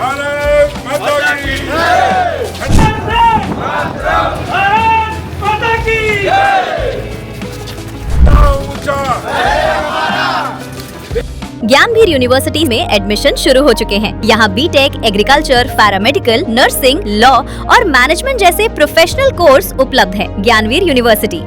भारत माता की जय। भारत माता की ज्ञानवीर यूनिवर्सिटी में एडमिशन शुरू हो चुके हैं। यहाँ B Tech, agriculture, paramedical, nursing, law और मैनेजमेंट जैसे प्रोफेशनल कोर्स उपलब्ध है। ज्ञानवीर यूनिवर्सिटी।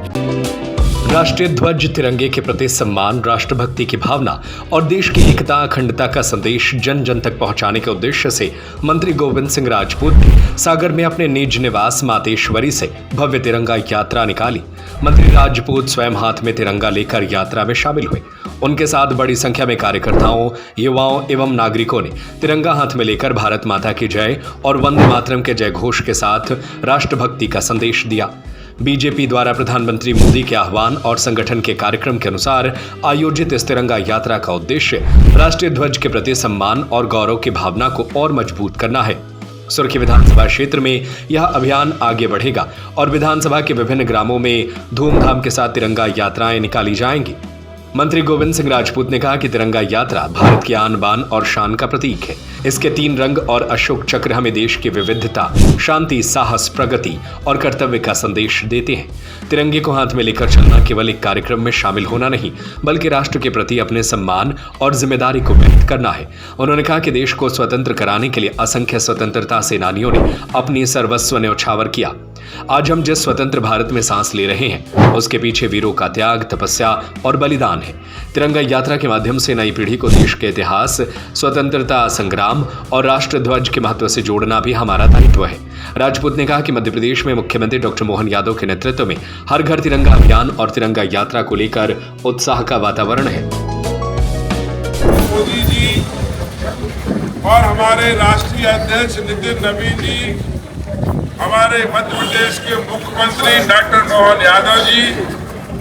राष्ट्रीय ध्वज, तिरंगे के प्रति सम्मान, राष्ट्रभक्ति की भावना और देश की एकता अखंडता का संदेश जन जन तक पहुंचाने के उद्देश्य से मंत्री गोविंद सिंह राजपूत ने सागर में अपने निज निवास मातेश्वरी से भव्य तिरंगा यात्रा निकाली। मंत्री राजपूत स्वयं हाथ में तिरंगा लेकर यात्रा में शामिल हुए। उनके साथ बड़ी संख्या में कार्यकर्ताओं, युवाओं एवं नागरिकों ने तिरंगा हाथ में लेकर भारत माता की जय और वंदे मातरम के जय घोष के साथ राष्ट्रभक्ति का संदेश दिया। बीजेपी द्वारा प्रधानमंत्री मोदी के आह्वान और संगठन के कार्यक्रम के अनुसार आयोजित इस तिरंगा यात्रा का उद्देश्य राष्ट्रीय ध्वज के प्रति सम्मान और गौरव की भावना को और मजबूत करना है। सुर्खी विधानसभा क्षेत्र में यह अभियान आगे बढ़ेगा और विधानसभा के विभिन्न ग्रामों में धूमधाम के साथ तिरंगा यात्राएं निकाली जाएंगी। मंत्री गोविंद सिंह राजपूत ने कहा कि तिरंगा यात्रा भारत की आन बान और शान का प्रतीक है। इसके 3 रंग और अशोक चक्र हमें देश की विविधता, शांति, साहस, प्रगति और कर्तव्य का संदेश देते हैं। तिरंगे को हाथ में लेकर चलना केवल एक कार्यक्रम में शामिल होना नहीं, बल्कि राष्ट्र के प्रति अपने सम्मान और जिम्मेदारी को व्यक्त करना है। उन्होंने कहा कि देश को स्वतंत्र कराने के लिए असंख्य स्वतंत्रता सेनानियों ने अपनी सर्वस्व न्यौछावर किया। आज हम जिस स्वतंत्र भारत में सांस ले रहे हैं, उसके पीछे वीरों का त्याग, तपस्या और बलिदान है। तिरंगा यात्रा के माध्यम से नई पीढ़ी को देश के इतिहास, स्वतंत्रता संग्राम और राष्ट्र ध्वज के महत्व से जोड़ना भी हमारा दायित्व है। राजपूत ने कहा कि मध्य प्रदेश में मुख्यमंत्री डॉक्टर मोहन यादव के नेतृत्व में हर घर तिरंगा अभियान और तिरंगा यात्रा को लेकर उत्साह का वातावरण है। मोदी जी और हमारे राष्ट्रीय अध्यक्ष नितिन नवीन जी, हमारे मध्य प्रदेश के मुख्यमंत्री डॉक्टर मोहन यादव जी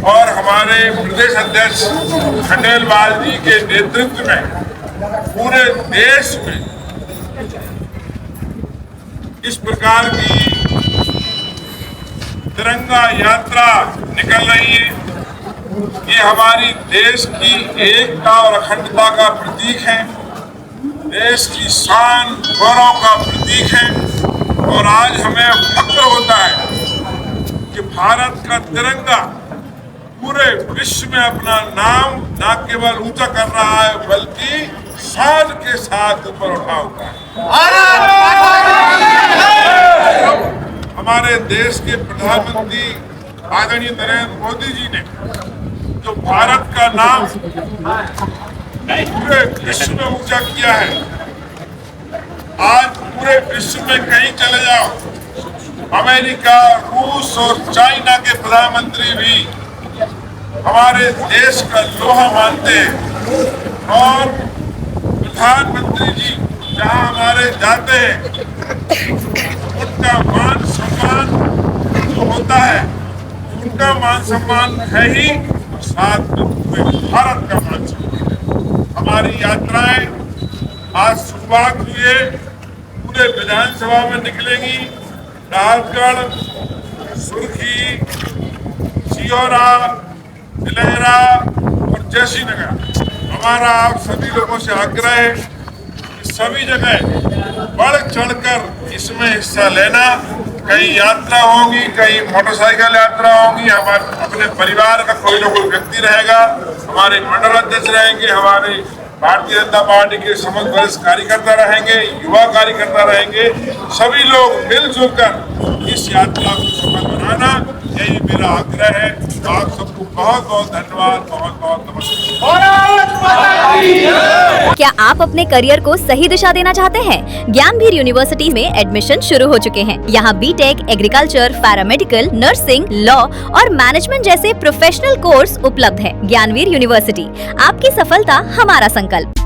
और हमारे प्रदेश अध्यक्ष खंडेलवाल जी के नेतृत्व में पूरे देश में इस प्रकार की तिरंगा यात्रा निकल रही है। ये हमारी देश की एकता और अखंडता का प्रतीक है, देश की शान गौरव का प्रतीक है। और आज हमें फक्र होता है कि भारत का तिरंगा पूरे विश्व में अपना नाम न केवल ऊंचा कर रहा है, बल्कि शान के साथ ऊपर उठा हुआ है। हमारे देश के प्रधानमंत्री आदरणीय नरेंद्र मोदी जी ने जो भारत का नाम पूरे विश्व में ऊंचा किया है, आज पूरे विश्व में कहीं चले जाओ, अमेरिका, रूस और चाइना के प्रधानमंत्री भी हमारे देश का लोहा मानते हैं। और प्रधानमंत्री जी जहां हमारे जाते हैं, उनका मान सम्मान जो होता है, उनका मान सम्मान है ही, साथ में पूरे भारत का मान सम्मान है। हमारी यात्राएं आज शुरुआत हुई है, पूरे विधानसभा में निकलेंगी। डालगढ़, सुर्खी, सिहोरा, तिलैरा और जैसी नगर। हमारा आप सभी लोगों से आग्रह है कि सभी जगह बढ़ चढ़कर इसमें हिस्सा लेना। कहीं यात्रा होगी, कहीं मोटरसाइकिल यात्रा होगी, हमारे अपने परिवार का कोई ना कोई व्यक्ति रहेगा, हमारे मंडल अध्यक्ष रहेंगे, हमारे भारतीय जनता पार्टी के समस्त वरिष्ठ कार्यकर्ता रहेंगे, युवा कार्यकर्ता रहेंगे। सभी लोग मिलजुल कर इस यात्रा को सफल बनाना, यही मेरा आग्रह है। तो आप सबको बहुत बहुत धन्यवाद, बहुत बहुत नमस्कार। क्या आप अपने करियर को सही दिशा देना चाहते हैं? ज्ञानवीर यूनिवर्सिटी में एडमिशन शुरू हो चुके हैं। यहाँ B Tech, agriculture, paramedical, nursing, law और मैनेजमेंट जैसे प्रोफेशनल कोर्स उपलब्ध है। ज्ञानवीर यूनिवर्सिटी, आपकी सफलता हमारा संकल्प।